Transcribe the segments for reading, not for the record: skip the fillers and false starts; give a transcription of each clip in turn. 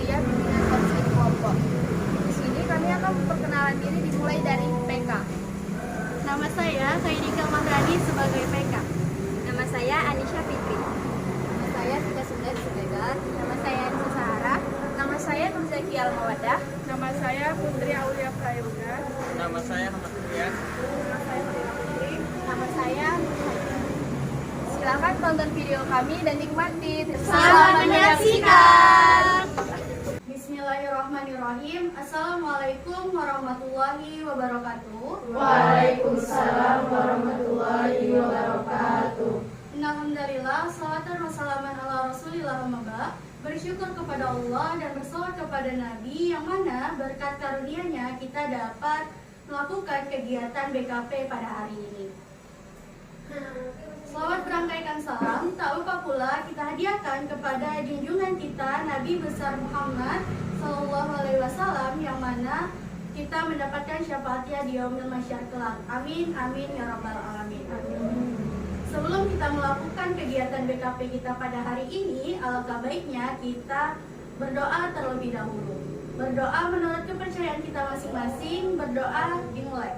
kuliah bimbingan konseling kelompok. Di sini kami akan memperkenalkan diri dimulai dari PK. Nama saya Khairika Mahrani sebagai PK. Nama saya Anisha Fitri. Nama saya Tika Sundar Siregar. Nama saya Anissa Sahara. Nama saya Nuzaki Almawadah. Nama saya Putri Aulia Prayoga. Nama saya Ahmad Rian. Nama saya Silakan tonton video kami dan nikmati. Selamat menyaksikan. Bismillahirrahmanirrahim. Assalamualaikum warahmatullahi wabarakatuh. Waalaikumsalam warahmatullahi wabarakatuh. Alhamdulillah, salawatan wassalaman ala rasulillah maba. Bersyukur kepada Allah dan bersolawat kepada Nabi yang mana berkat karunia-Nya kita dapat melakukan kegiatan BKP pada hari ini. Selawat berangkaikan salam, tak lupa pula kita hadiahkan kepada junjungan kita Nabi besar Muhammad Sallallahu Alaihi Wasallam yang mana kita mendapatkan syafaatnya di yaumil mahsyar kelak. Amin, amin ya rabbal alamin. Sebelum kita melakukan kegiatan BKP kita pada hari ini, alangkah baiknya kita berdoa terlebih dahulu. Berdoa menurut kepercayaan kita masing-masing. Berdoa dimulai.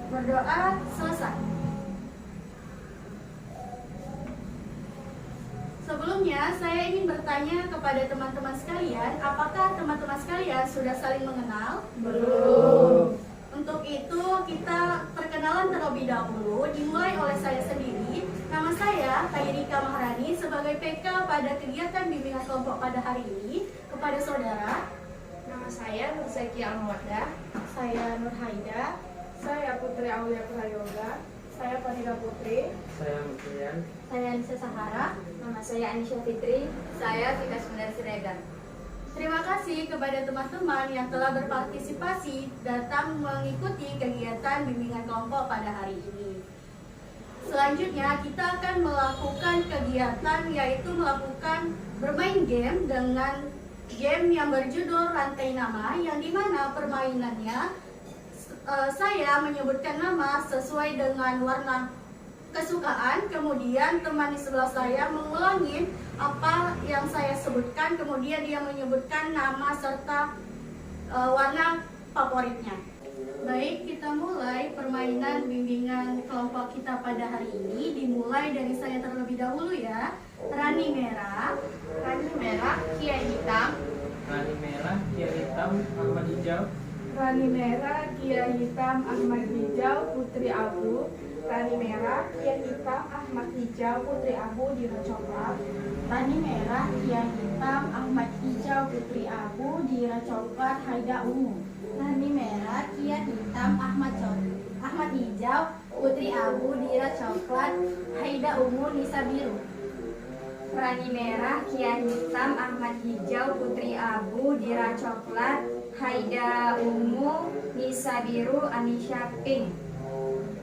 Berdoa selesai. Sebelumnya, saya ingin bertanya kepada teman-teman sekalian, apakah teman-teman sekalian sudah saling mengenal? Belum. Untuk itu, kita perkenalan terlebih dahulu, dimulai oleh saya sendiri. Nama saya Khairika Mahrani sebagai PK pada kegiatan bimbingan kelompok pada hari ini. Kepada saudara, Nama saya Nuzaki Almawadah. saya Nur Haida. Saya Putri Aulia Prayoga. Saya Farida Putri. Saya Ahmad Rian. Saya Anissa Sahara. Nama saya Anisha Fitri. Saya Tika Sundar Siregar. Terima kasih kepada teman-teman yang telah berpartisipasi datang mengikuti kegiatan bimbingan kelompok pada hari ini. Selanjutnya kita akan melakukan kegiatan yaitu melakukan bermain game dengan game yang berjudul Rantai Nama, yang dimana permainannya saya menyebutkan nama sesuai dengan warna kesukaan, kemudian teman di sebelah saya mengulangi apa yang saya sebutkan, kemudian dia menyebutkan nama serta warna favoritnya. Baik, kita mulai permainan bimbingan kelompok kita pada hari ini. Dimulai dari saya terlebih dahulu ya. Rani merah, Rani merah, kia hitam. Rani merah, kia hitam, Ahmad hijau. Rani merah, kia hitam, Ahmad hijau, Putri abu. Rani merah, kia hitam, Ahmad hijau, Putri abu, Dira coklat. Rani merah, kia hitam, Ahmad hijau, Putri abu, Dira coklat, Haida ungu. Rani merah, kia hitam, Ahmad hijau, Putri abu, Dira coklat, Haida ungu, Nisa biru. Rani merah, kia hitam, Ahmad hijau, Putri abu, Dira coklat, Haida ungu, Nisa biru, Anisha pink.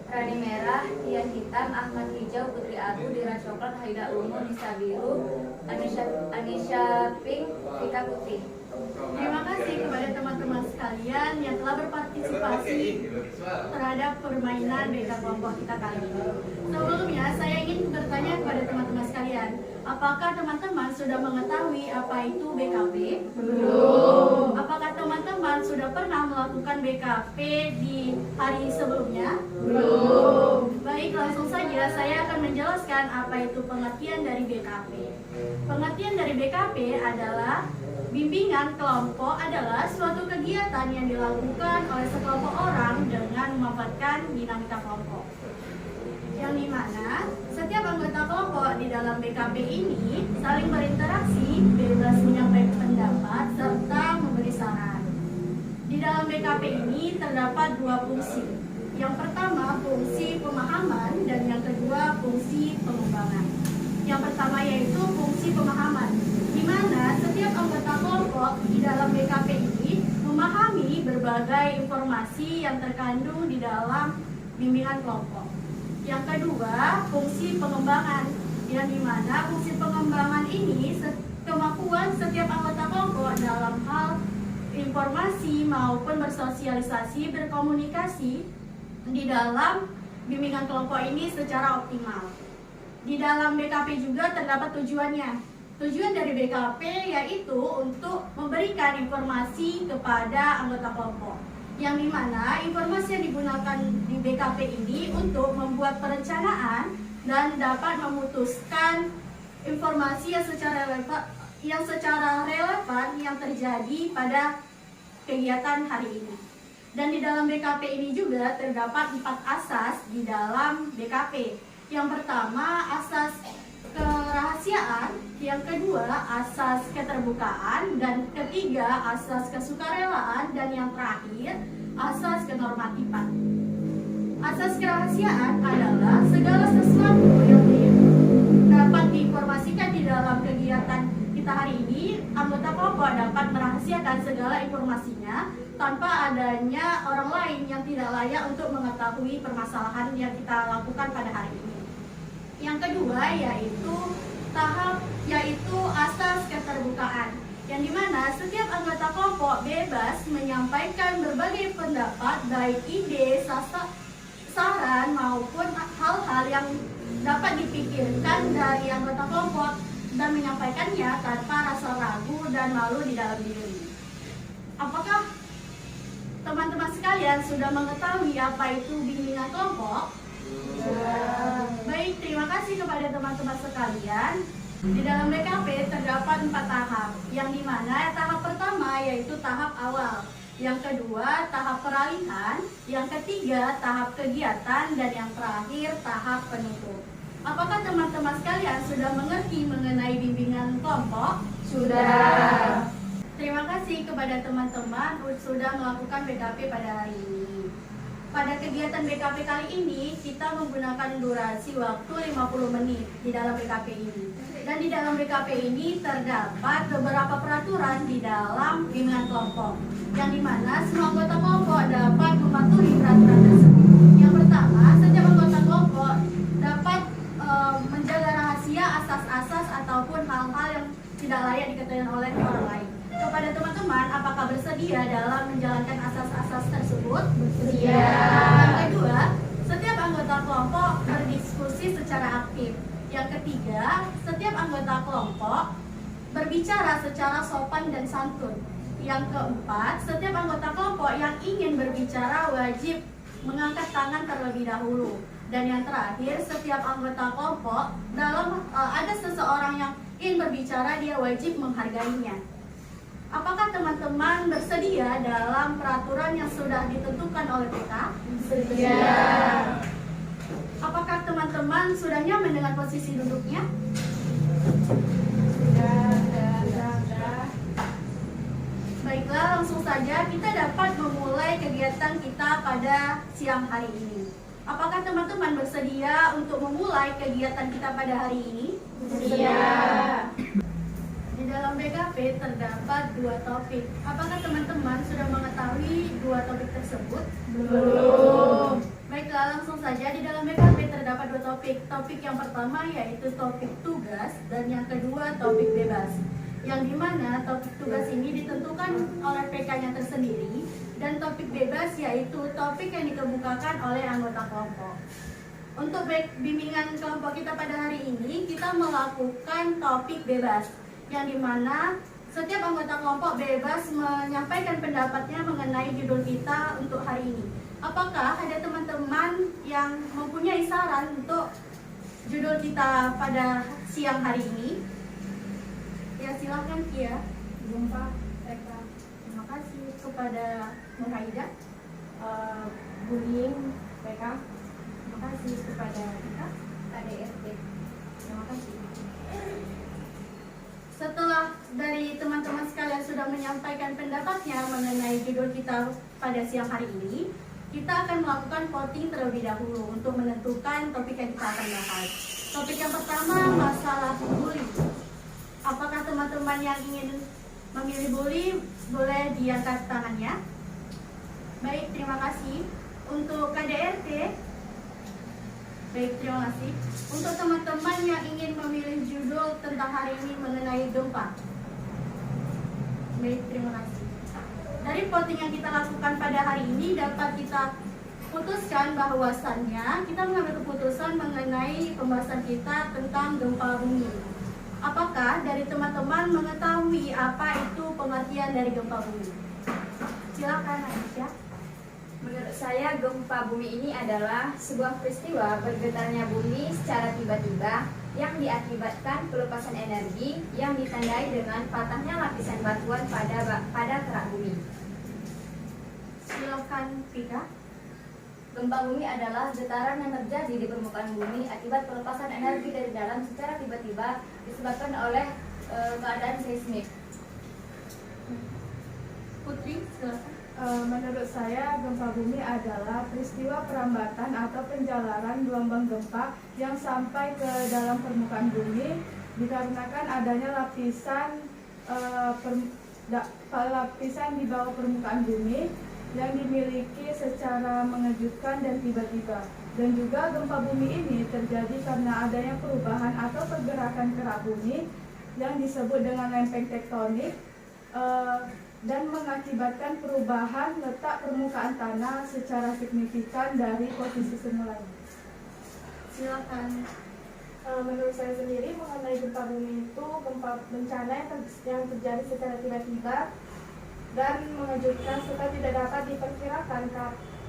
Rani merah, kia hitam, Ahmad hijau, Putri abu, Dira coklat, Haida ungu, Nisa biru, Anisha pink, Tika putih. terima kasih kepada teman-teman sekalian yang telah berpartisipasi terhadap permainan beda kelompok kita kali ini. Sebelumnya, saya ingin bertanya kepada teman-teman sekalian, apakah teman-teman sudah mengetahui apa itu BKP? Belum. Apakah teman-teman sudah pernah melakukan BKP di hari sebelumnya? Belum. Baik, langsung saja saya akan menjelaskan apa itu pengertian dari BKP. Pengertian dari BKP adalah bimbingan kelompok adalah suatu kegiatan yang dilakukan oleh sekelompok orang dengan memanfaatkan dinamika kelompok. Yang dimana setiap anggota kelompok di dalam BKP ini saling berinteraksi, bebas menyampaikan pendapat, serta memberi saran. Di dalam BKP ini terdapat dua fungsi. Yang pertama fungsi pemahaman dan yang kedua fungsi pengembangan. Yang pertama yaitu fungsi pemahaman, di mana setiap anggota kelompok di dalam BKP ini memahami berbagai informasi yang terkandung di dalam bimbingan kelompok. Yang kedua, fungsi pengembangan, yang dimana fungsi pengembangan ini kemampuan setiap anggota kelompok dalam hal informasi maupun bersosialisasi, berkomunikasi di dalam bimbingan kelompok ini secara optimal. Di dalam BKP juga terdapat tujuannya. Tujuan dari BKP yaitu untuk memberikan informasi kepada anggota kelompok, yang dimana informasi yang digunakan di BKP ini untuk membuat perencanaan dan dapat memutuskan informasi yang secara relevan yang terjadi pada kegiatan hari ini. Dan di dalam BKP ini juga terdapat 4 asas di dalam BKP. Yang pertama, asas kerahasiaan, yang kedua asas keterbukaan, dan ketiga asas kesukarelaan, dan yang terakhir asas kenormatifan. Asas kerahasiaan adalah segala sesuatu yang dapat diinformasikan di dalam kegiatan kita hari ini, anggota kelompok dapat merahasiakan segala informasinya tanpa adanya orang lain yang tidak layak untuk mengetahui permasalahan yang kita lakukan pada hari ini. Yang kedua yaitu asas keterbukaan, yang dimana setiap anggota kelompok bebas menyampaikan berbagai pendapat, baik ide, saran maupun hal-hal yang dapat dipikirkan dari anggota kelompok dan menyampaikannya tanpa rasa ragu dan malu di dalam diri. Apakah teman-teman sekalian sudah mengetahui apa itu bimbingan kelompok? Baik, terima kasih kepada teman-teman sekalian. Di dalam BKP terdapat 4 tahap, yang dimana tahap pertama yaitu tahap awal, yang kedua tahap peralihan, yang ketiga tahap kegiatan, dan yang terakhir tahap penutup. Apakah teman-teman sekalian sudah mengerti mengenai bimbingan kelompok? Sudah. Terima kasih kepada teman-teman sudah melakukan BKP pada hari ini. Pada kegiatan BKP kali ini, kita menggunakan durasi waktu 50 menit di dalam BKP ini. Dan di dalam BKP ini terdapat beberapa peraturan di dalam bimbingan kelompok, yang dimana semua anggota kelompok dapat mematuhi peraturan tersebut. Yang pertama, setiap anggota kelompok dapat menjaga rahasia asas-asas ataupun hal-hal yang tidak layak diketahui oleh orang lain. Kepada teman-teman, apakah bersedia dalam menjalankan asas-asas tersebut? Bersedia. Yang kedua, setiap anggota kelompok berdiskusi secara aktif. Yang ketiga, setiap anggota kelompok berbicara secara sopan dan santun. Yang keempat, setiap anggota kelompok yang ingin berbicara wajib mengangkat tangan terlebih dahulu. Dan yang terakhir, setiap anggota kelompok ada seseorang yang ingin berbicara, dia wajib menghargainya. Apakah teman-teman bersedia dalam peraturan yang sudah ditentukan oleh kita? Bersedia. Apakah teman-teman sudah nyaman dengan posisi duduknya? Sudah. Baiklah, langsung saja kita dapat memulai kegiatan kita pada siang hari ini. Apakah teman-teman bersedia untuk memulai kegiatan kita pada hari ini? Bersedia. Di dalam BKP terdapat 2 topik. Apakah teman-teman sudah mengetahui 2 topik tersebut? Belum. Baiklah, langsung saja. Di dalam BKP terdapat 2 topik. Topik yang pertama yaitu topik tugas, dan yang kedua topik bebas. Yang dimana topik tugas ini ditentukan oleh PK-nya tersendiri, dan topik bebas yaitu topik yang dikemukakan oleh anggota kelompok. Untuk bimbingan kelompok kita pada hari ini, kita melakukan topik bebas, yang dimana setiap anggota kelompok bebas menyampaikan pendapatnya mengenai judul kita untuk hari ini. Apakah ada teman-teman yang mempunyai saran untuk judul kita pada siang hari ini? Ya, silahkan Kia. Jumpa mereka. Terima kasih kepada Nurhaida. Bullying PK. Terima kasih kepada kita. KDRT. Terima kasih. Setelah dari teman-teman sekalian sudah menyampaikan pendapatnya mengenai judul kita pada siang hari ini, kita akan melakukan voting terlebih dahulu untuk menentukan topik yang kita akan bahas. Topik yang pertama, masalah bully. Apakah teman-teman yang ingin memilih bully boleh diangkat tangannya? Baik, terima kasih. Untuk KDRT, baik, terima kasih. Untuk teman-teman yang ingin memilih judul tentang hari ini mengenai gempa. Baik, terima kasih. Dari voting yang kita lakukan pada hari ini dapat kita putuskan bahwasannya kita mengambil keputusan mengenai pembahasan kita tentang gempa bumi. Apakah dari teman-teman mengetahui apa itu pengertian dari gempa bumi? Silakan Aisyah. Menurut saya, gempa bumi ini adalah sebuah peristiwa bergetarnya bumi secara tiba-tiba yang diakibatkan pelepasan energi yang ditandai dengan patahnya lapisan batuan pada kerak bumi. Silakan Pika. Gempa bumi adalah getaran yang terjadi di permukaan bumi akibat pelepasan energi dari dalam secara tiba-tiba disebabkan oleh keadaan seismik. Putri, silakan. Menurut saya, gempa bumi adalah peristiwa perambatan atau penjalaran gelombang gempa yang sampai ke dalam permukaan bumi dikarenakan adanya lapisan di bawah permukaan bumi yang dimiliki secara mengejutkan dan tiba-tiba. Dan juga gempa bumi ini terjadi karena adanya perubahan atau pergerakan kerak bumi yang disebut dengan lempeng tektonik dan mengakibatkan perubahan letak permukaan tanah secara signifikan dari posisi semulanya. Silakan. Menurut saya sendiri mengenai gempa bumi itu gempa bencana yang terjadi secara tiba-tiba dan mengejutkan serta tidak dapat diperkirakan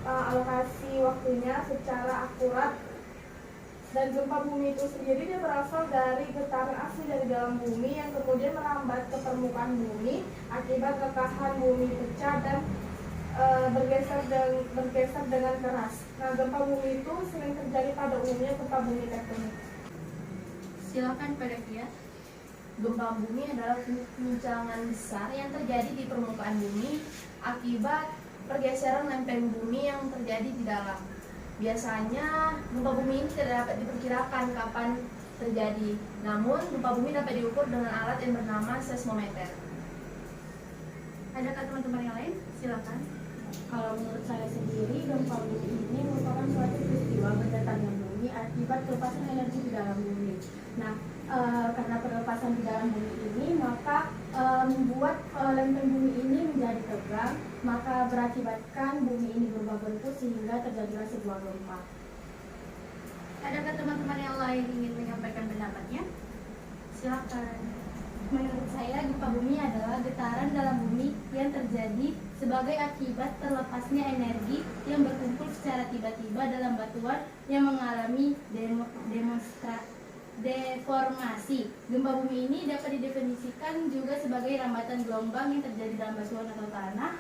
alokasi waktunya secara akurat. Dan gempa bumi itu sendiri dia berasal dari getaran asli dari dalam bumi yang kemudian merambat ke permukaan bumi akibat rekahan bumi pecah dan bergeser dengan keras. Nah, gempa bumi itu sering terjadi pada umumnya gempa bumi tektonik. Silakan pada Kia. Gempa bumi adalah guncangan besar yang terjadi di permukaan bumi akibat pergeseran lempeng bumi yang terjadi di dalam. Biasanya gempa bumi ini tidak dapat diperkirakan kapan terjadi. Namun gempa bumi dapat diukur dengan alat yang bernama seismometer. Adakah teman-teman yang lain? Silakan. Kalau menurut saya sendiri, gempa bumi ini merupakan suatu peristiwa bergetarnya bumi akibat pelepasan energi di dalam bumi. Nah, karena pelepasan di dalam bumi ini, maka membuat lempeng bumi ini menjadi tegang, maka berakibatkan bumi ini berubah bentuk sehingga terjadilah sebuah gempa. Adakah teman-teman yang lain ingin menyampaikan pendapatnya? Silakan. Menurut saya, gempa bumi adalah getaran dalam bumi yang terjadi sebagai akibat terlepasnya energi yang berkumpul secara tiba-tiba dalam batuan yang mengalami deformasi. Gempa bumi ini dapat didefinisikan juga sebagai rambatan gelombang yang terjadi dalam batuan atau tanah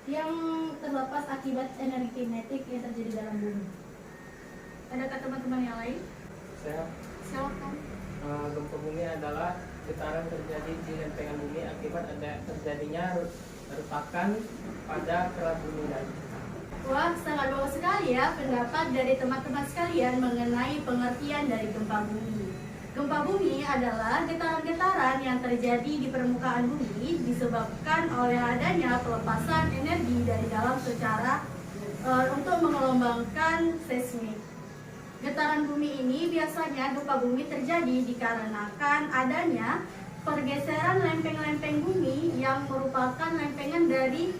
yang terlepas akibat energi kinetik yang terjadi dalam bumi. Adakah teman-teman yang lain? Saya Silakan. gempa bumi adalah getaran terjadi di lempengan bumi akibat ada terjadinya retakan pada kerak bumi tadi. Wah, sangat bagus sekali ya pendapat dari teman-teman sekalian mengenai pengertian dari gempa bumi. Gempa bumi adalah getaran-getaran yang terjadi di permukaan bumi disebabkan oleh adanya pelepasan energi dari dalam secara untuk mengelombangkan seismik. Getaran bumi ini biasanya gempa bumi terjadi dikarenakan adanya pergeseran lempeng-lempeng bumi yang merupakan lempengan dari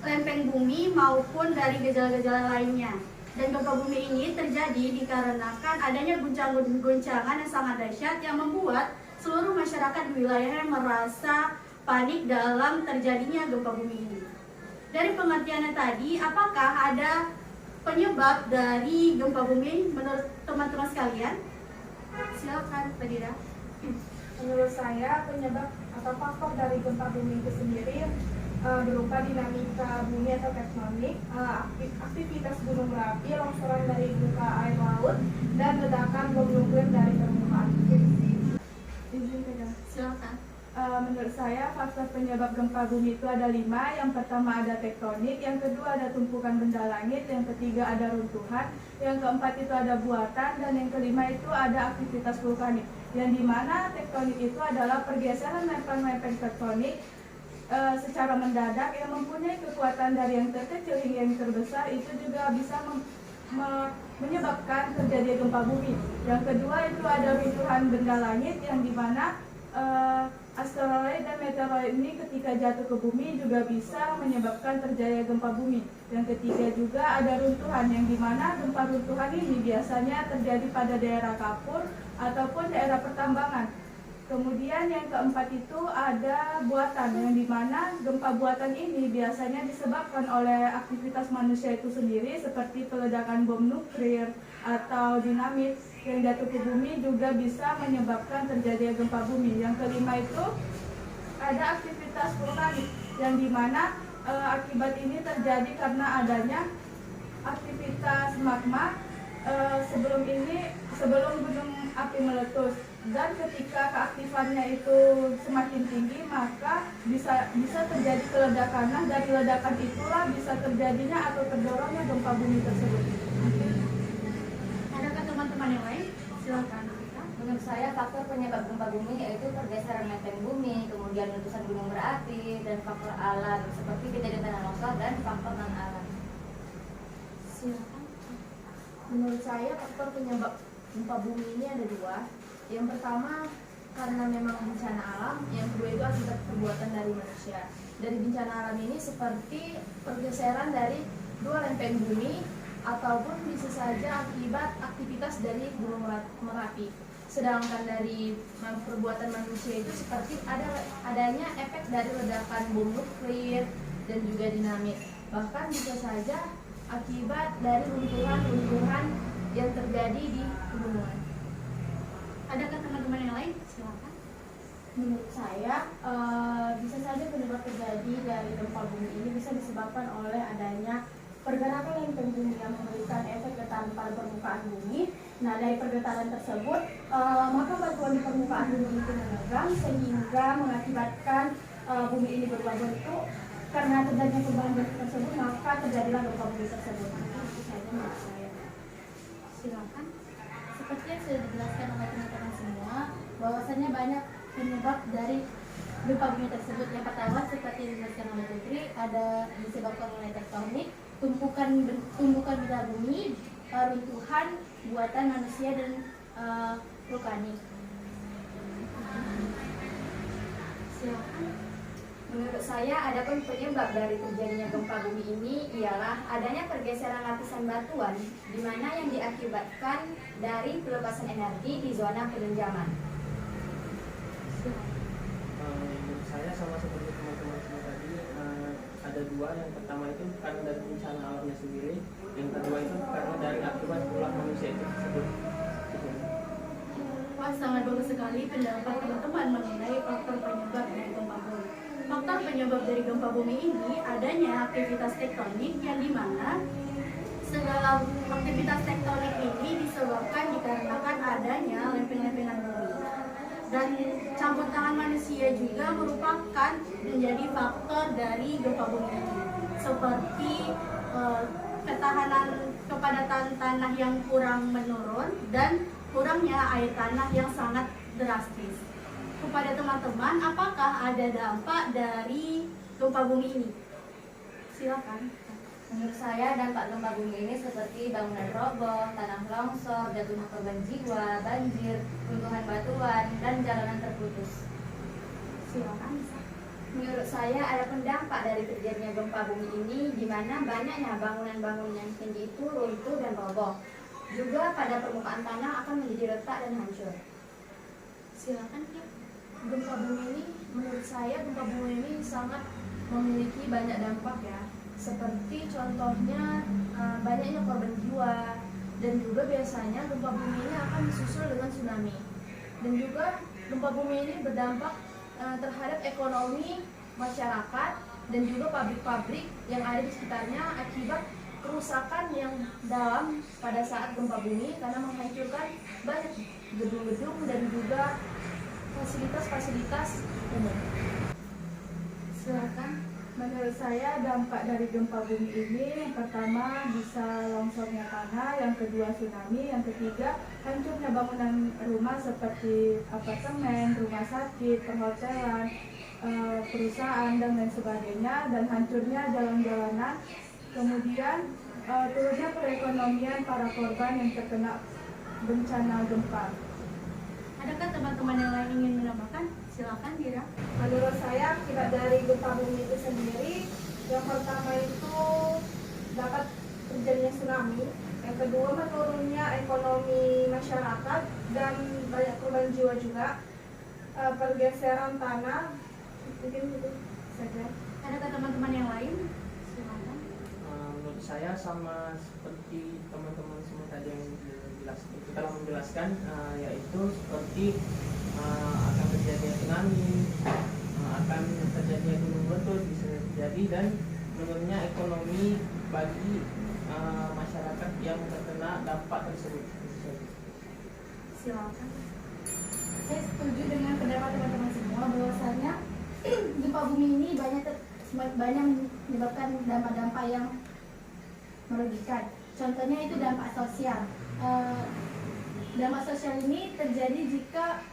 lempeng bumi maupun dari gejala-gejala lainnya. Dan gempa bumi ini terjadi dikarenakan adanya guncangan yang sangat dahsyat yang membuat seluruh masyarakat di wilayahnya merasa panik dalam terjadinya gempa bumi ini. Dari pengertiannya tadi, apakah ada penyebab dari gempa bumi menurut teman-teman sekalian? Silakan, Fadira. Menurut saya, penyebab atau faktor dari gempa bumi itu sendiri berupa dinamika bumi atau tektonik, aktivitas gunung berapi, longsoran dari muka air laut, dan ledakan bom nuklir dari permukaan. Izin pegang. Silakan. Menurut saya, faktor penyebab gempa bumi itu ada 5. Yang pertama ada tektonik, yang kedua ada tumpukan benda langit, yang ketiga ada runtuhan, yang keempat itu ada buatan, dan yang kelima itu ada aktivitas vulkanik. Yang dimana tektonik itu adalah pergeseran lempeng-lempeng tektonik secara mendadak yang mempunyai kekuatan dari yang terkecil hingga yang terbesar, itu juga bisa menyebabkan terjadi gempa bumi. Yang kedua itu ada runtuhan benda langit yang dimana Asteroid dan meteoroid ini ketika jatuh ke bumi juga bisa menyebabkan terjadinya gempa bumi. Yang ketiga juga ada runtuhan, yang dimana gempa runtuhan ini biasanya terjadi pada daerah kapur ataupun daerah pertambangan. Kemudian yang keempat itu ada buatan, yang dimana gempa buatan ini biasanya disebabkan oleh aktivitas manusia itu sendiri seperti peledakan bom nuklir atau dinamit yang jatuh ke bumi juga bisa menyebabkan terjadinya gempa bumi. Yang kelima itu ada aktivitas vulkanik, yang dimana akibat ini terjadi karena adanya aktivitas magma sebelum gunung api meletus, dan ketika keaktifannya itu semakin tinggi maka bisa terjadi keledakan. Nah, dari ledakan itulah bisa terjadinya atau terdorongnya gempa bumi tersebut. Adakah teman-teman yang lain? Silakan. Menurut saya faktor penyebab gempa bumi yaitu pergeseran lempeng bumi, kemudian letusan gunung berapi, dan faktor alam seperti kejadian tanah longsor dan faktor non alam. Silakan. Menurut saya faktor penyebab gempa bumi ini ada dua. Yang pertama karena memang bencana alam, yang kedua itu akibat perbuatan dari manusia. Dari bencana alam ini seperti pergeseran dari dua lempeng bumi ataupun bisa saja akibat aktivitas dari gunung Merapi. Sedangkan dari perbuatan manusia itu seperti adanya efek dari ledakan bom nuklir dan juga dinamit. Bahkan bisa saja akibat dari runtuhan-runtuhan yang terjadi di pegunungan. Adakah teman-teman yang lain? Silakan. Menurut saya, bisa saja penyebab terjadi dari gempa bumi ini bisa disebabkan oleh adanya pergerakan lempeng bumi yang memberikan efek getaran pada permukaan bumi. Nah, dari pergetaran tersebut, maka batuan di permukaan bumi itu menegang sehingga mengakibatkan bumi ini berubah bentuk. Karena terjadinya perubahan bentuk tersebut, maka terjadilah gempa bumi tersebut. Itu saja menurut saya. Silakan. Seperti yang sudah dijelaskan oleh teman-teman semua, bahwasannya banyak penyebab dari gempa bumi tersebut. Yang pertama, seperti yang dijelaskan oleh Putri, ada disebabkan oleh tektonik, tumbukan benda bumi, runtuhan buatan manusia, dan vulkanik. Silakan. Menurut saya, adapun penyebab dari terjadinya gempa bumi ini ialah adanya pergeseran lapisan batuan, di mana yang diakibatkan dari pelepasan energi di zona penenjaman. Menurut saya sama seperti teman-teman semua tadi, ada dua. Yang pertama itu karena dari bencana alamnya sendiri, yang kedua itu karena dari akibat ulah manusia itu tersebut. Wah, sangat bagus sekali pendapat teman-teman mengenai faktor penyebab dari gempa bumi. Faktor penyebab dari gempa bumi ini adanya aktivitas tektonik, yang dimana segala aktivitas tektonik ini disebabkan dikarenakan adanya lempeng-lempengan bumi. Dan campur tangan manusia juga merupakan menjadi faktor dari gempa bumi ini, seperti ketahanan kepadatan tanah yang kurang menurun dan kurangnya air tanah yang sangat drastis. Kepada teman-teman, apakah ada dampak dari gempa bumi ini? Silakan. Menurut saya, dampak gempa bumi ini seperti bangunan roboh, tanah longsor, jatuhnya korban jiwa, banjir, runtuhan batuan, dan jalanan terputus. Silakan. Menurut saya, ada dampak dari terjadinya gempa bumi ini, di mana banyaknya bangunan-bangunan yang tinggi itu runtuh dan roboh. Juga pada permukaan tanah akan menjadi retak dan hancur. Silakan. Gempa bumi ini, menurut saya gempa bumi ini sangat memiliki banyak dampak ya. Seperti contohnya banyaknya korban jiwa, dan juga biasanya gempa bumi ini akan disusul dengan tsunami. Dan juga gempa bumi ini berdampak terhadap ekonomi masyarakat dan juga pabrik-pabrik yang ada di sekitarnya akibat kerusakan yang dalam pada saat gempa bumi karena menghancurkan banyak gedung-gedung dan juga fasilitas-fasilitas umum. Silakan. Menurut saya dampak dari gempa bumi ini yang pertama bisa longsornya tanah, yang kedua tsunami, yang ketiga hancurnya bangunan rumah seperti apartemen, rumah sakit, perhotelan, perusahaan dan lain sebagainya, dan hancurnya jalan-jalanan. Kemudian turunnya perekonomian para korban yang terkena bencana gempa. Adakah teman-teman yang lain ingin menambahkan, silakan Dira. Menurut saya akibat dari gempa bumi itu sendiri, yang pertama itu dapat terjadinya tsunami, yang kedua menurunnya ekonomi masyarakat dan banyak korban jiwa juga, pergeseran tanah, mungkin itu saja. Adakah teman-teman yang lain? Silakan. Menurut saya sama seperti teman-teman semua tadi yang telah menjelaskan, yaitu seperti akan terjadi tsunami, akan terjadi gunung meletus bisa terjadi, dan menurunnya ekonomi bagi masyarakat yang terkena dampak tersebut. Silakan. Saya setuju dengan pendapat teman-teman semua bahwasanya gempa bumi ini banyak menyebabkan dampak-dampak yang merugikan. Contohnya itu dampak sosial. Dampak sosial ini terjadi jika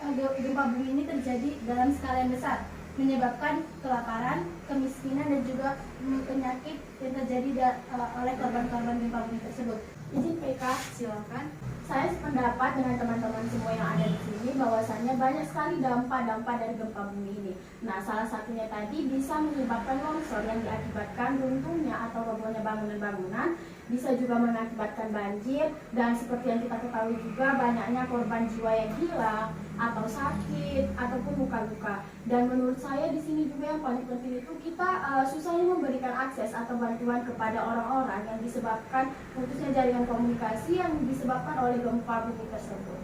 gempa bumi ini terjadi dalam skala yang besar, menyebabkan kelaparan, kemiskinan, dan juga penyakit yang terjadi oleh korban-korban gempa bumi tersebut. Izin PK, Silakan. saya sependapat dengan teman-teman semua yang ada di sini bahwasannya banyak sekali dampak-dampak dari gempa bumi ini. Nah, salah satunya tadi bisa menyebabkan longsor yang diakibatkan runtuhnya atau robohnya bangunan-bangunan, bisa juga mengakibatkan banjir, dan seperti yang kita ketahui juga banyaknya korban jiwa yang hilang atau sakit ataupun luka-luka. Dan menurut saya di sini juga yang paling penting itu kita susahnya memberikan akses atau bantuan kepada orang-orang yang disebabkan putusnya jaringan komunikasi yang disebabkan oleh gempa bumi tersebut.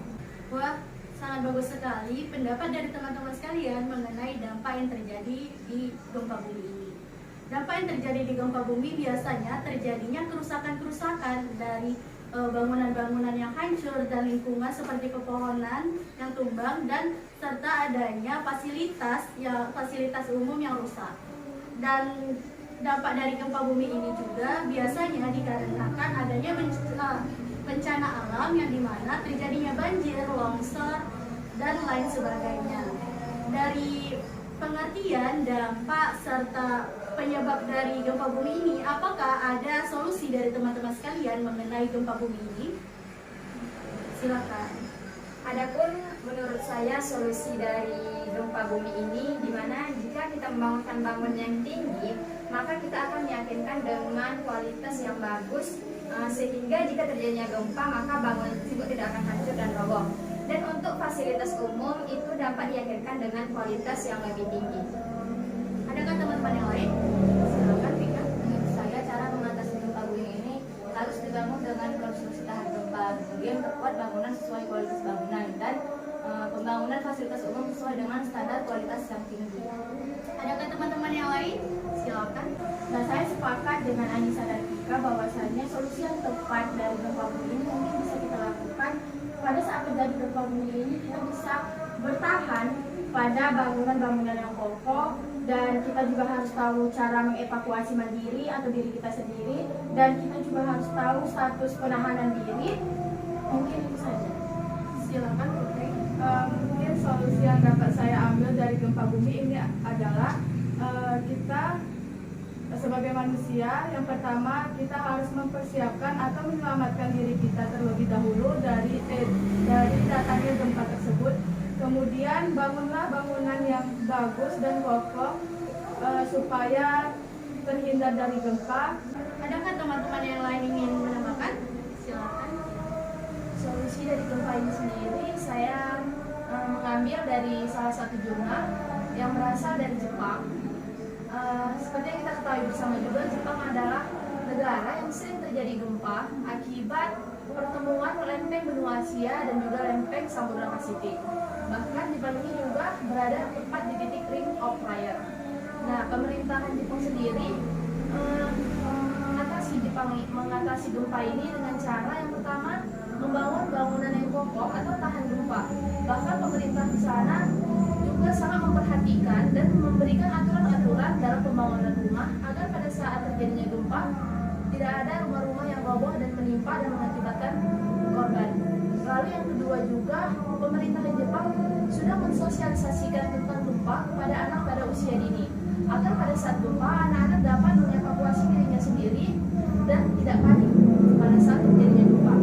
Wah, sangat bagus sekali pendapat dari teman-teman sekalian mengenai dampak yang terjadi di gempa bumi ini. Dampak yang terjadi di gempa bumi biasanya terjadinya kerusakan-kerusakan dari bangunan-bangunan yang hancur dan lingkungan seperti pepohonan yang tumbang, dan serta adanya fasilitas umum yang rusak. Dan dampak dari gempa bumi ini juga biasanya dikarenakan adanya bencana alam yang dimana terjadinya banjir, longsor, dan lain sebagainya. Dari pengertian dampak serta penyebab dari gempa bumi ini, apakah ada solusi dari teman-teman sekalian mengenai gempa bumi ini? Silakan. Adapun menurut saya solusi dari gempa bumi ini, di mana jika kita membangunkan bangunan yang tinggi, maka kita akan meyakinkan dengan kualitas yang bagus, sehingga jika terjadinya gempa maka bangunan tersebut tidak akan hancur dan roboh. Dan untuk fasilitas umum itu dapat diyakinkan dengan kualitas yang lebih tinggi. Adakah teman-teman yang lain? Silakan Vika. Menurut saya cara mengatasi gempa bumi ini harus dibangun dengan konstruksi tahan gempa, kemudian terkuat bangunan sesuai kualitas bangunan, dan pembangunan fasilitas umum sesuai dengan standar kualitas yang tinggi. Adakah teman-teman yang lain? Silakan. Nah, saya sepakat dengan Anissa dan Vika bahwasannya solusi yang tepat dari gempa bumi ini mungkin bisa kita lakukan pada saat terjadi gempa bumi ini. Kita bisa bertahan pada bangunan-bangunan yang kokoh, dan kita juga harus tahu cara mengevakuasi mandiri atau diri kita sendiri, dan kita juga harus tahu status penahanan diri. Mungkin itu saja. Silakan Putri. Mungkin solusi yang dapat saya ambil dari gempa bumi ini adalah kita sebagai manusia, yang pertama kita harus mempersiapkan atau menyelamatkan diri kita terlebih dahulu dari datangnya gempa tersebut. Kemudian bangunlah bangunan yang bagus dan kokoh supaya terhindar dari gempa. Adakah teman-teman yang lain ingin menambahkan? Silakan. Solusi dari gempa ini sendiri saya mengambil dari salah satu jurnal yang berasal dari Jepang. Seperti yang kita ketahui bersama juga, Jepang adalah negara yang sering terjadi gempa akibat pertemuan lempeng benua Asia dan juga lempeng Samudra Pasifik. Bahkan Jepang ini juga berada tepat di titik Ring of Fire. Nah, pemerintahan Jepang sendiri mengatasi gempa ini dengan cara yang pertama membangun bangunan yang kokoh atau tahan gempa. Bahkan pemerintah di sana juga sangat memperhatikan dan memberikan aturan-aturan dalam pembangunan rumah agar pada saat terjadinya gempa tidak ada rumah-rumah yang roboh dan menimpa dan mengakibatkan korban. Lalu yang kedua juga, pemerintah Jepang sudah mensosialisasikan tentang gempa kepada anak pada usia dini, agar pada saat gempa anak-anak dapat mengevakuasi dirinya sendiri dan tidak panik pada saat terjadinya gempa.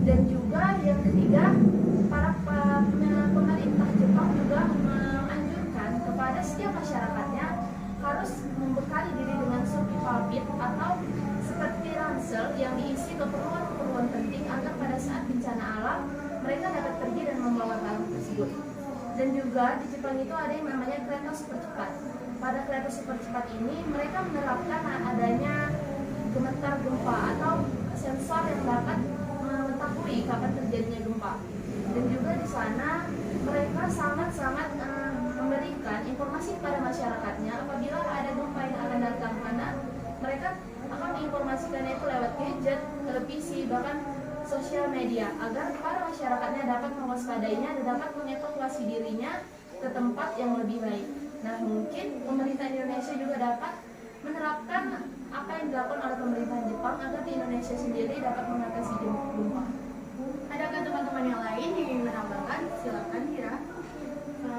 Dan juga yang ketiga, para pemerintah saat bencana alam, mereka dapat pergi dan membawa barang tersebut. Dan juga di Jepang itu ada yang namanya kereta super cepat. Pada kereta super cepat ini mereka menerapkan adanya gemetar gempa atau sensor yang dapat mengetahui kapan terjadinya gempa. Dan juga di sana mereka sangat-sangat memberikan informasi kepada masyarakatnya apabila ada gempa yang akan datang, karena mereka akan menginformasikannya itu lewat gadget, televisi, bahkan sosial media agar para masyarakatnya dapat mewaspadainya dan dapat mengevakuasi dirinya ke tempat yang lebih baik. Nah, mungkin pemerintah Indonesia juga dapat menerapkan apa yang dilakukan oleh pemerintah Jepang agar di Indonesia sendiri dapat mengatasi gempa. Adakah teman-teman yang lain yang ingin menambahkan? Silakan Kira.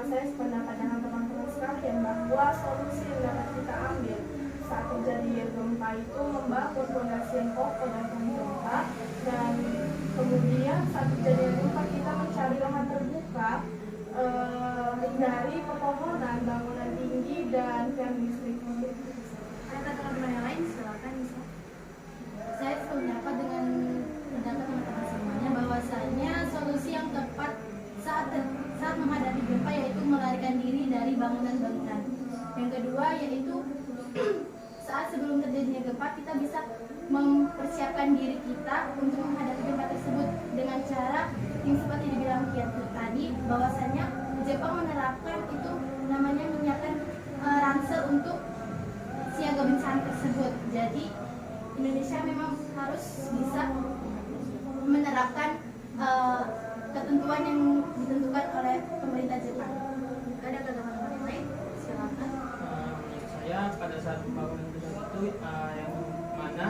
Saya sependapat dengan teman-teman sekalian bahwa solusi yang dapat kita ambil saat terjadi gempa itu membangun fondasi yang kokoh dan tahan gempa, dan kemudian saat terjadi gempa kita mencari lahan terbuka, hindari pepohonan, bangunan tinggi, dan tiang listrik. Adakah teman-teman yang lain? Silakan Nisa. Saya sependapat dengan pendapat teman-teman semuanya bahwasanya solusi yang tepat saat menghadapi gempa yaitu melarikan diri dari bangunan-bangunan. Yang kedua yaitu saat sebelum terjadinya gempa kita bisa mempersiapkan diri kita untuk menghadapi gempa tersebut dengan cara yang seperti dibilang Kiatu tadi, bahwasanya Jepang menerapkan itu namanya menyiapkan ransel untuk siaga bencana tersebut. Jadi Indonesia memang harus bisa menerapkan ketentuan yang ditentukan oleh pemerintah Jepang. Adakah teman-teman yang lain? Silakan. Menurut saya pada saat pembangunan gedung itu yang mana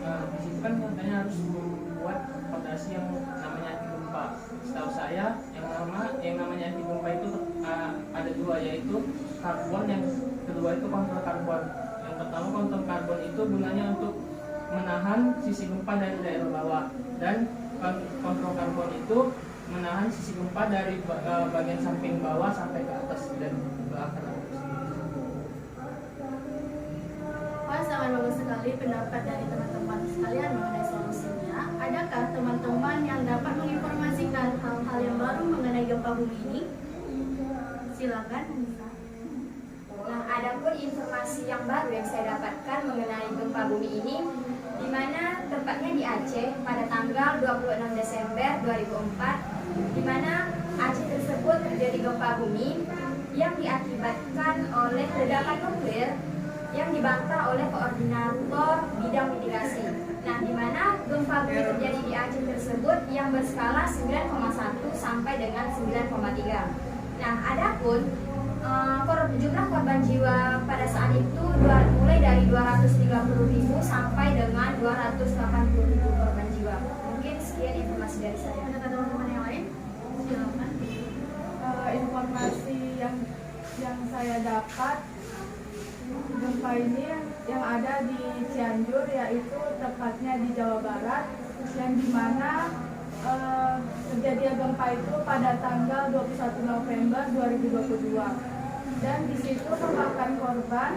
di situ kan katanya harus membuat fondasi yang namanya anti gempa. Setahu saya yang namanya anti gempa itu ada dua, yaitu karbon, yang kedua itu kontrol karbon. Yang pertama kontrol karbon itu gunanya untuk menahan sisi gempa dari daerah bawah, dan kontrol karbon itu menahan sisi gempa dari bagian samping bawah sampai ke atas dan belakang. Wah, sangat bagus sekali pendapat dari teman-teman sekalian mengenai solusinya. Adakah teman-teman yang dapat menginformasikan hal-hal yang baru mengenai gempa bumi ini? Silakan Nisa. Nah, adapun informasi yang baru yang saya dapatkan mengenai gempa bumi ini, di mana tempatnya di Aceh pada tanggal 26 Desember 2004, di mana Aceh tersebut terjadi gempa bumi yang diakibatkan oleh ledakan nuklir yang dibantah oleh koordinator bidang mitigasi. Nah, di mana gempa bumi terjadi di Aceh tersebut yang berskala 9,1 sampai dengan 9,3. Nah, adapun jumlah korban jiwa pada saat itu mulai dari 230.000 sampai dengan 280.000 korban jiwa. Mungkin sekian informasi dari saya. Adakah teman-teman yang lain? Silakan. Informasi yang saya dapat, gempa ini yang ada di Cianjur, yaitu tepatnya di Jawa Barat, yang dimana terjadinya gempa itu pada tanggal 21 November 2022, dan di situ memakan korban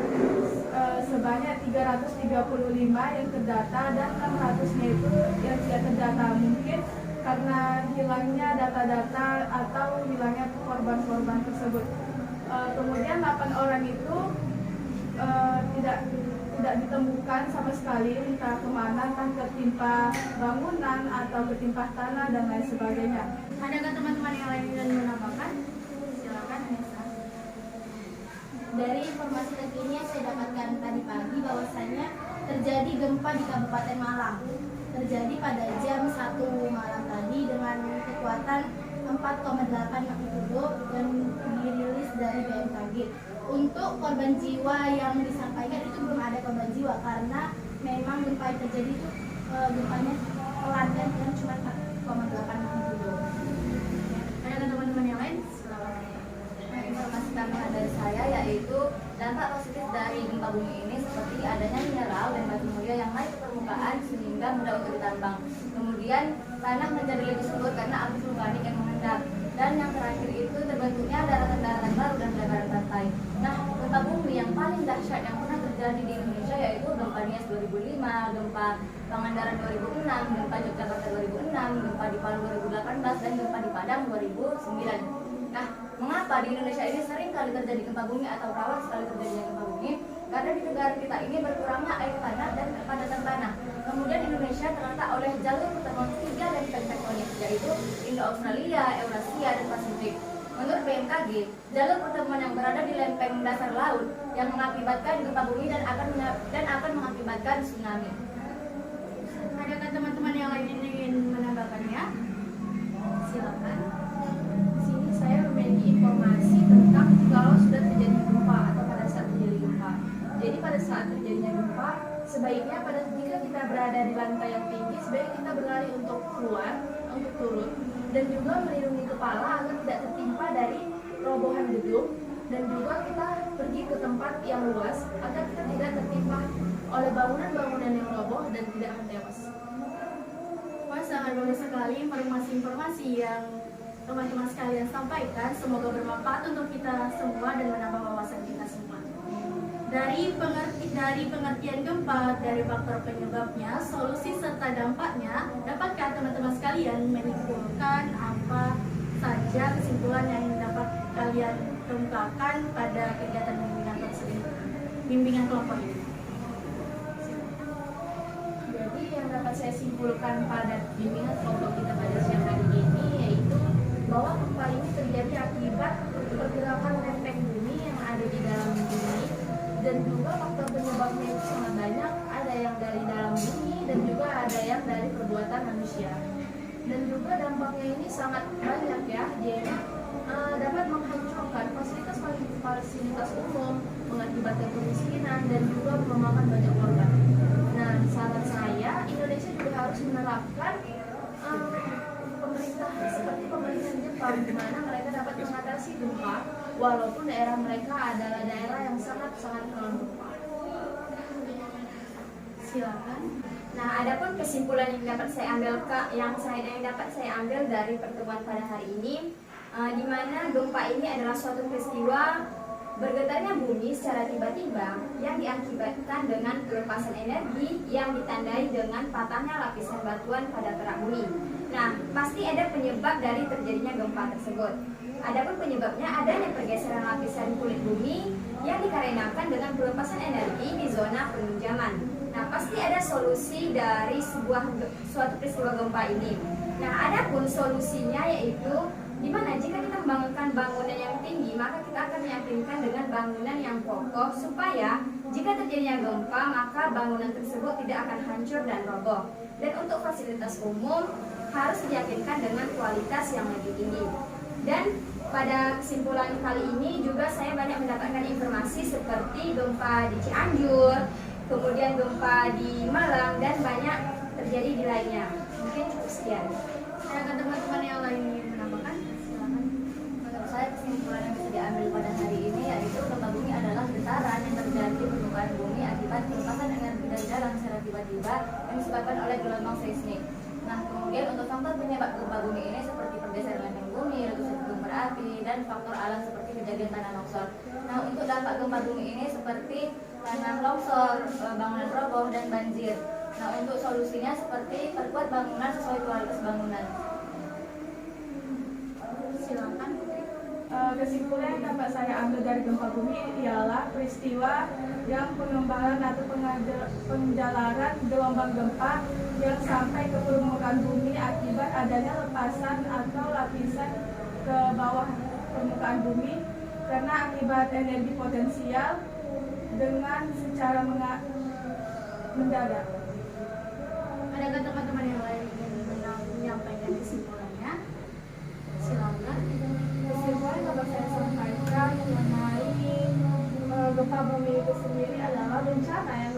sebanyak 335 yang terdata, dan 600-nya itu yang tidak terdata, mungkin karena hilangnya data-data atau hilangnya korban-korban tersebut. Kemudian 8 orang itu tidak ditemukan sama sekali, entah kemana, entah ketimpa bangunan atau ketimpa tanah dan lain sebagainya. Adakah teman-teman yang lain yang menambahkan? Silakan Nisa. Dari informasi terkini yang saya dapatkan tadi pagi bahwasanya terjadi gempa di Kabupaten Malang. Terjadi pada jam 1 malam tadi dengan kekuatan 4,8 magnitudo yang dirilis dari BMKG. Untuk korban jiwa yang disampaikan itu belum ada korban jiwa karena memang gempa yang terjadi itu gempanya pelan dan cuma 4,8 magnitudo. Adakah teman-teman yang lain? Silakan. Informasi tambahan dari saya yaitu dampak positif dari gempa bumi ini seperti adanya mineral dan batu mulia yang naik ke permukaan sehingga mudah untuk ditambang. Kemudian tanah menjadi lebih subur karena abu vulkanik yang mengendap. Dan yang terakhir itu terbentuknya daratan-daratan baru dan lebaran pantai. Nah, gempa bumi yang paling dahsyat yang pernah terjadi di Indonesia yaitu gempa Nias 2005, gempa Pangandaran 2006, gempa Yogyakarta 2006, gempa di Palu 2018, dan gempa di Padang 2009. Nah, mengapa di Indonesia ini sering kali terjadi gempa bumi atau rawan sekali terjadinya gempa bumi? Karena di negara kita ini berkurangnya air tanah dan kepadatan tanah. Kemudian Indonesia terletak oleh jalur pertemuan 3 dari tektonik, yaitu Indo-Australia, Eurasia, dan Pasifik. Menurut BMKG, jalur pertemuan yang berada di lempeng dasar laut yang mengakibatkan gempa bumi dan akan mengakibatkan tsunami. Adakah teman-teman yang lain ingin menambahkannya? Silakan. Di sini saya memiliki informasi tentang kalau sudah terjadi gempa atau pada saat terjadi gempa. Jadi pada saat terjadinya gempa, sebaiknya jika kita berada di lantai yang tinggi, sebaiknya kita berlari untuk keluar, untuk turun, dan juga melindungi kepala agar tidak tertimpa dari robohan gedung, dan juga kita pergi ke tempat yang luas agar kita tidak tertimpa oleh bangunan-bangunan yang roboh dan tidak akan tewas. Wah, sangat bagus sekali informasi-informasi yang teman-teman sekalian sampaikan. Semoga bermanfaat untuk kita semua dan menambah wawasan kita semua. Dari pengertian gempa, dari faktor penyebabnya, solusi serta dampaknya, dapatkah teman-teman sekalian menyimpulkan apa saja kesimpulan yang dapat kalian kemukakan pada kegiatan bimbingan kelompok ini? Jadi yang dapat saya simpulkan pada bimbingan kelompok kita pada siang hari ini yaitu bahwa gempa ini terjadi akibat pergerakan lempeng bumi yang ada di dalam bumi, dan juga faktor penyebabnya itu sangat banyak. Ada yang dari dalam bumi dan juga ada yang dari perbuatan manusia. Dan juga dampaknya ini sangat banyak ya, dia dapat menghancurkan fasilitas umum, mengakibatkan kemiskinan dan juga memakan banyak korban. Nah, saran saya Indonesia juga harus menerapkan pemerintah seperti pemerintah Jepang, di mana mereka dapat mengatasi gempa walaupun daerah mereka adalah daerah yang sangat-sangat rawan gempa. Silakan. Nah, adapun kesimpulan yang dapat saya ambil dari pertemuan pada hari ini, di mana gempa ini adalah suatu peristiwa bergetarnya bumi secara tiba-tiba yang diakibatkan dengan pelepasan energi yang ditandai dengan patahnya lapisan batuan pada kerak bumi. Nah, pasti ada penyebab dari terjadinya gempa tersebut. Adapun penyebabnya adanya pergeseran lapisan kulit bumi yang dikarenakan dengan pelepasan energi di zona peminjaman. Nah, pasti ada solusi dari suatu peristiwa gempa ini. Nah, adapun solusinya yaitu di mana jika kita membangunkan bangunan yang tinggi, maka kita akan meyakinkan dengan bangunan yang kokoh supaya jika terjadinya gempa, maka bangunan tersebut tidak akan hancur dan roboh. Dan untuk fasilitas umum harus diyakinkan dengan kualitas yang lebih tinggi. Dan pada kesimpulan kali ini juga saya banyak mendapatkan informasi seperti gempa di Cianjur, kemudian gempa di Malang, dan banyak terjadi di lainnya. Mungkin cukup sekian. Adakah teman-teman yang lain ingin menambahkan? Silakan. Menurut saya kesimpulan yang bisa diambil pada hari ini yaitu gempa bumi adalah getaran yang terjadi di permukaan bumi akibat pelepasan energi dari dalam secara tiba-tiba yang disebabkan oleh gelombang seismik. Nah, kemudian untuk faktor penyebab gempa bumi ini seperti pergeseran lempeng bumi, letusan gunung berapi, dan faktor alam seperti kejadian tanah longsor. Nah, untuk dampak gempa bumi ini seperti tanah longsor, bangunan roboh, dan banjir. Nah, untuk solusinya seperti perkuat bangunan sesuai kualitas bangunan. Silakan. Kesimpulan yang dapat saya ambil dari gempa bumi ialah peristiwa yang pengembangan atau penjalaran gelombang gempa yang sampai ke permukaan bumi akibat adanya lepasan atau lapisan ke bawah permukaan bumi karena akibat energi potensial dengan secara mendadak. Adakah teman-teman yang lain ingin menyampaikan kesimpulannya? Silakan. Kesimpulan yang dapat saya sampaikan mengenai gempa bumi itu sendiri adalah bencana yang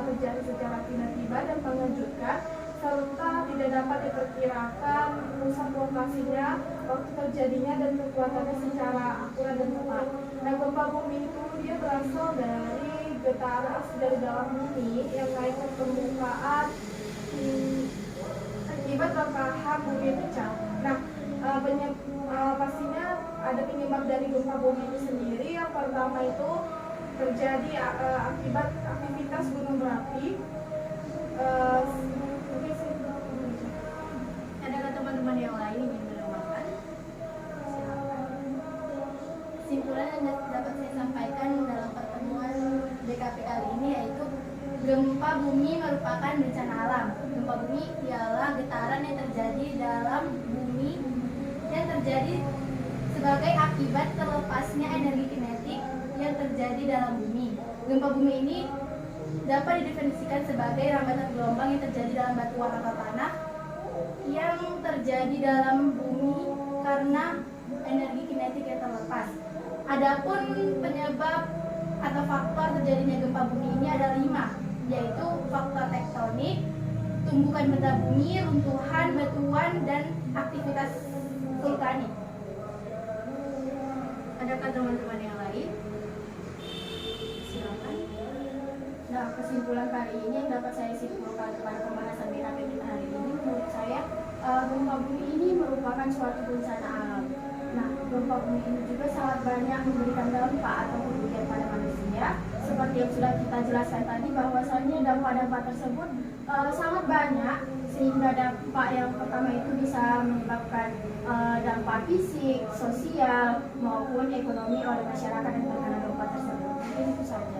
terjadi secara tiba-tiba dan mengejutkan serta tidak dapat diperkirakan pusat lokasinya, waktu terjadinya, dan kekuatannya secara akurat dan tepat. Nah, gempa bumi itu dia berasal dari getaran dari dalam bumi yang naik ke permukaan akibat bongkahan bumi pecah. Nah, pastinya ada penyebab dari gempa bumi itu sendiri. Yang pertama itu terjadi akibat aktivitas gunung berapi mungkin sih. Adakah teman-teman yang lain ingin menambahkan? Kesimpulan yang dapat saya sampaikan dalam pertemuan BKP kali ini yaitu gempa bumi merupakan bencana alam. Gempa bumi ialah getaran yang terjadi dalam bumi yang terjadi sebagai akibat terlepasnya energi kinetik yang terjadi dalam bumi. Gempa bumi ini dapat didefinisikan sebagai rambatan gelombang yang terjadi dalam batuan atau tanah yang terjadi dalam bumi karena energi kinetik yang terlepas. Adapun penyebab atau faktor terjadinya gempa bumi ini ada 5, yaitu faktor tektonik, tumbukan benda bumi, runtuhan batuan, dan aktivitas vulkanik. Adakah teman-teman yang lain? Silakan. Nah, kesimpulan kali ini yang dapat saya simpulkan kepada pembahasan BKP kita hari ini, menurut saya gempa bumi ini merupakan suatu bencana alam. Nah, gempa bumi ini juga sangat banyak memberikan dampak atau kerugian pada manusia. Seperti yang sudah kita jelaskan tadi, bahwasannya dampak-dampak tersebut sangat banyak, sehingga dampak yang pertama itu bisa menyebabkan dampak fisik, sosial, maupun ekonomi oleh masyarakat yang terkena gempa tersebut. Mungkin itu saja.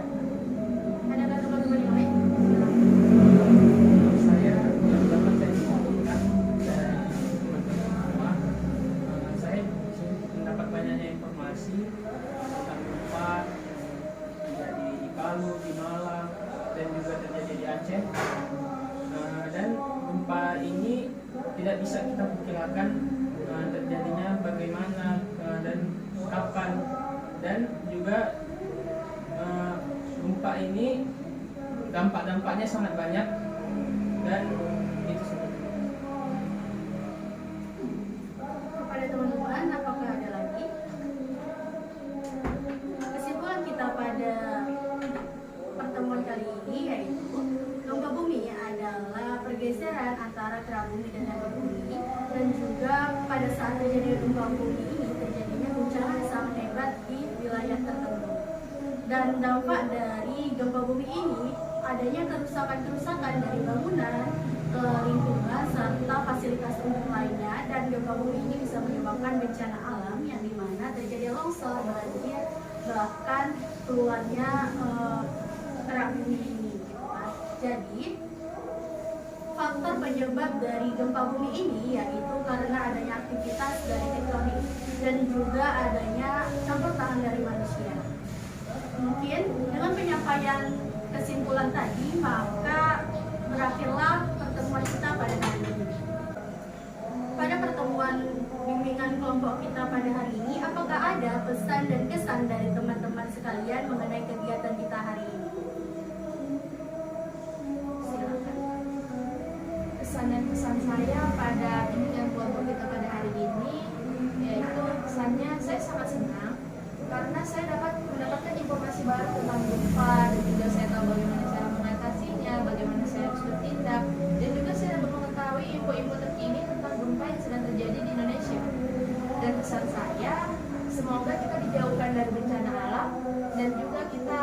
Adakah teman-teman yang lain? Menurut saya yang dapat saya simpulkan dari teman-teman semua, saya mendapat banyaknya informasi tentang gempa terjadi di Palu, di Malang, dan juga terjadi di Aceh. Dan gempa ini tidak bisa kita perkirakan terjadinya bagaimana dan kapan, dan juga gempa ini dampak-dampaknya sangat banyak, dan itu seperti itu. Kepada teman-teman, apakah ada lagi? Kesimpulan kita pada pertemuan kali ini yaitu gempa bumi adalah pergeseran antara kerak bumi dan datar bumi, dan juga pada saat terjadi gempa bumi ini terjadinya guncangan yang sangat hebat di wilayah tertentu. Dan dampak dari gempa bumi ini adanya kerusakan-kerusakan dari bangunan, lingkungan, serta fasilitas umum lainnya. Dan gempa bumi ini bisa menyebabkan bencana alam yang dimana terjadi longsor, banjir, bahkan keluarnya kerak bumi ini. Jadi faktor penyebab dari gempa bumi ini yaitu karena adanya aktivitas dari tektonik dan juga adanya campur tangan dari manusia. Mungkin dengan penyampaian kesimpulan tadi, maka berakhirlah pertemuan kita pada hari ini. Pada pertemuan bimbingan kelompok kita pada hari ini, apakah ada pesan dan kesan dari teman-teman sekalian mengenai kegiatan kita hari ini? Silakan. Kesan dan pesan saya pada bimbingan kelompok kita pada hari ini yaitu kesannya saya sangat senang karena saya dapat mendapatkan informasi baru tentang gempa, dan juga saya tahu bagaimana cara mengatasinya, bagaimana saya harus bertindak, dan juga saya dapat mengetahui info-info terkini tentang gempa yang sedang terjadi di Indonesia. Dan pesan saya, semoga kita dijauhkan dari bencana alam dan juga kita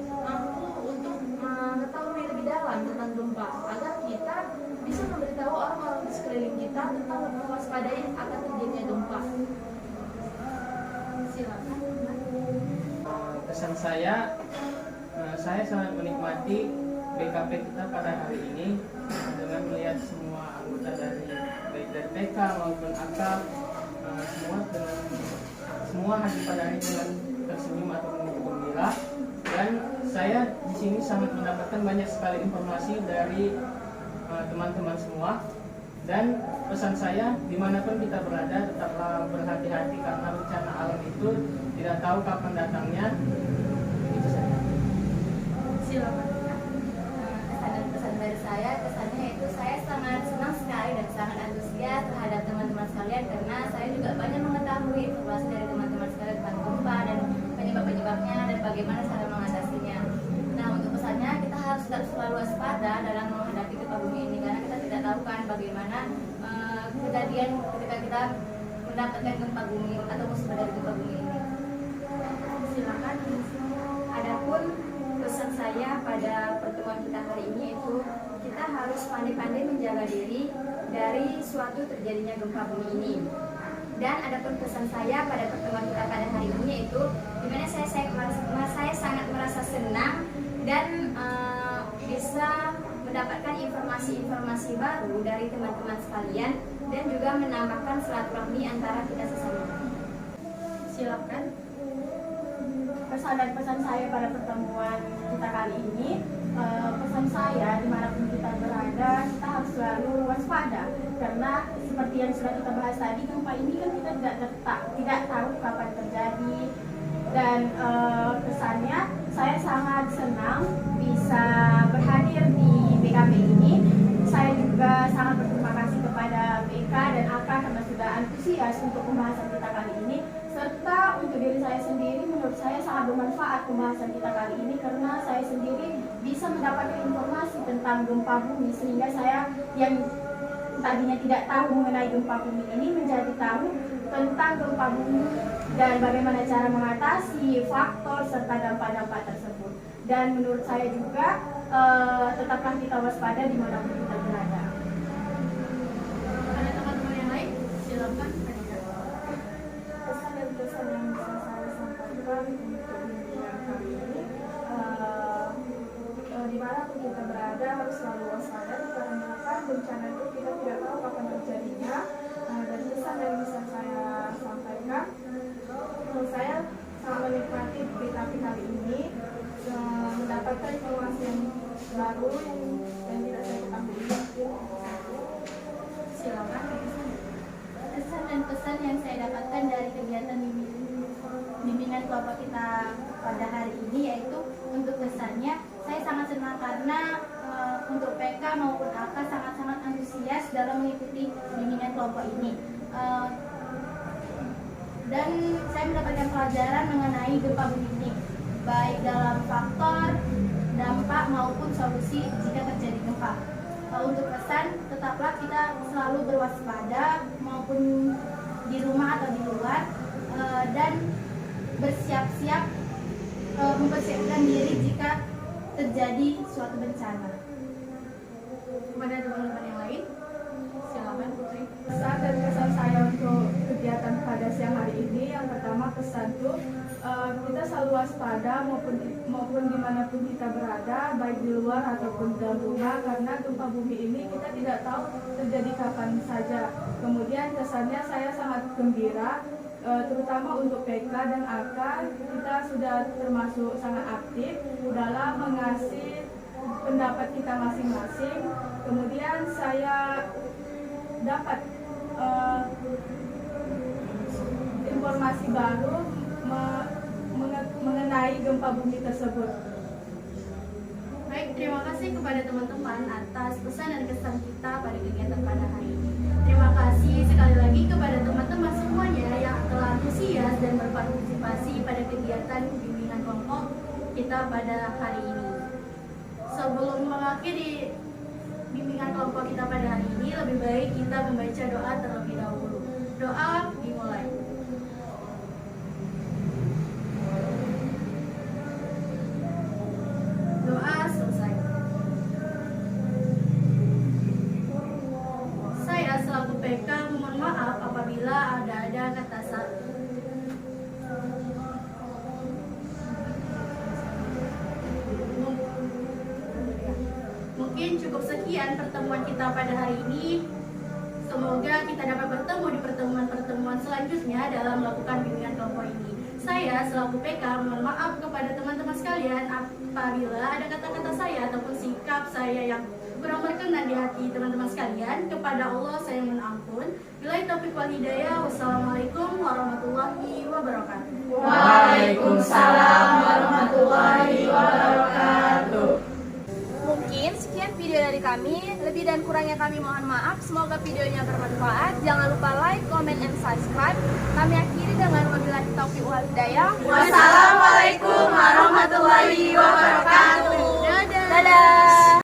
mampu untuk mengetahui lebih dalam tentang gempa agar kita bisa memberitahu orang-orang di sekeliling kita tentang mewaspadai akan terjadinya gempa. Silakan. Kesan saya sangat menikmati BKP kita pada hari ini dengan melihat semua anggota dari baik dari TK maupun akal, semua hadir pada hari dengan tersenyum atau gembira, dan saya di sini sangat mendapatkan banyak sekali informasi dari teman-teman semua. Dan pesan saya, dimanapun kita berada, tetaplah berhati-hati karena bencana alam itu tidak tahu kapan datangnya. Itu saja. Silakan. Kesan dan pesan dari saya, kesannya itu saya sangat senang sekali dan sangat antusias terhadap teman-teman sekalian, karena saya juga banyak mengetahui informasi dari teman-teman sekalian tentang gempa dan penyebab-penyebabnya dan bagaimana cara mengatasinya. Nah, untuk pesannya, kita harus tetap selalu waspada dalam menghadapi gempa bumi ini, karena kita tidak tahu kan bagaimana kejadian ketika kita mendapatkan gempa bumi atau musibah dari gempa bumi ini. Silakan. Adapun pesan saya pada pertemuan kita hari ini itu kita harus pandai-pandai menjaga diri dari suatu terjadinya gempa bumi ini. Dan adapun pesan saya pada pertemuan kita pada hari ini yaitu dimana saya sangat merasa senang dan bisa mendapatkan informasi-informasi baru dari teman-teman sekalian dan juga menambahkan silaturahmi antara kita sesama. Silakan. Pesan dan pesan saya pada pertemuan kita kali ini, pesan saya dimanapun kita berada, kita harus selalu waspada karena seperti yang sudah kita bahas tadi, gempa ini kan kita tidak tahu kapan terjadi. Dan kesannya saya sangat senang bisa berhadir di BKP ini. Saya juga sangat berterima kasih kepada BK dan AK karena sudah antusias untuk pembahasan kita kali ini. Serta untuk diri saya sendiri, menurut saya sangat bermanfaat pembahasan kita kali ini karena saya sendiri bisa mendapatkan informasi tentang gempa bumi, sehingga saya yang tadinya tidak tahu mengenai gempa bumi ini menjadi tahu tentang gempa bumi dan bagaimana cara mengatasi faktor serta dampak-dampak tersebut. Dan menurut saya juga tetaplah kita waspada dimanapun kita berada. Ada teman-teman yang lain? Silakan. Pesan dan pesan yang bisa saya sampaikan untuk bimbingan kali ini, dimanapun kita berada harus selalu waspada dikarenakan bencana itu kita tidak tahu kapan terjadinya. Dan pesan yang bisa saya sampaikan, saya sangat menikmati BKP kali ini, mendapatkan informasi yang baru yang tidak saya ketahui. Silakan. Pesan dan pesan yang saya dapatkan dari kegiatan bimbingan kelompok kita pada hari ini yaitu untuk kesannya saya sangat senang karena untuk PK maupun AK sangat-sangat antusias dalam mengikuti bimbingan kelompok ini. Dan saya mendapatkan pelajaran mengenai gempa bumi ini, baik dalam faktor, dampak maupun solusi jika terjadi gempa. Untuk pesan, tetaplah kita selalu berwaspada maupun di rumah atau di luar dan bersiap-siap mempersiapkan diri jika terjadi suatu bencana. Kepada teman-teman yang lain, silakan Putri. Pesan dan kesan saya untuk kegiatan pada siang hari ini, yang pertama pesan tuh kita selalu waspada maupun dimanapun kita berada, baik di luar ataupun dalam rumah, karena gempa bumi ini kita tidak tahu terjadi kapan saja. Kemudian kesannya saya sangat gembira, terutama untuk PK dan AK, kita sudah termasuk sangat aktif dalam mengasih pendapat kita masing-masing. Kemudian saya dapat informasi baru mengenai gempa bumi tersebut. Baik, terima kasih kepada teman-teman atas pesan dan kesan kita pada kegiatan pada hari ini. Terima kasih sekali lagi kepada teman-teman semuanya yang telah antusias dan berpartisipasi pada kegiatan bimbingan kelompok kita pada hari ini. Sebelum mengakhiri bimbingan kelompok kita pada hari ini, lebih baik kita membaca doa terlebih dahulu. Doa dimulai. Doa selesai. Saya selaku PK mohon maaf apabila ada kata salah. Mungkin cukup sekian pertemuan kita pada hari ini. Semoga kita dapat bertemu di pertemuan-pertemuan selanjutnya dalam melakukan bimbingan kelompok ini. Saya selaku PK mohon maaf kepada teman-teman sekalian apabila ada kata-kata saya ataupun sikap saya yang kurang berkenan di hati teman-teman sekalian. Kepada Allah saya mohon ampun. Billahi taufiq wal hidayah. Wassalamualaikum warahmatullahi wabarakatuh. Waalaikumsalam warahmatullahi wabarakatuh. Mungkin sekian video dari kami. Lebih dan kurangnya kami mohon maaf. Semoga videonya bermanfaat. Jangan lupa like, comment, and subscribe. Kami akhiri dengan wabillahi taufiq wal hidayah. Wassalamualaikum warahmatullahi wabarakatuh. Dadah. Dadah.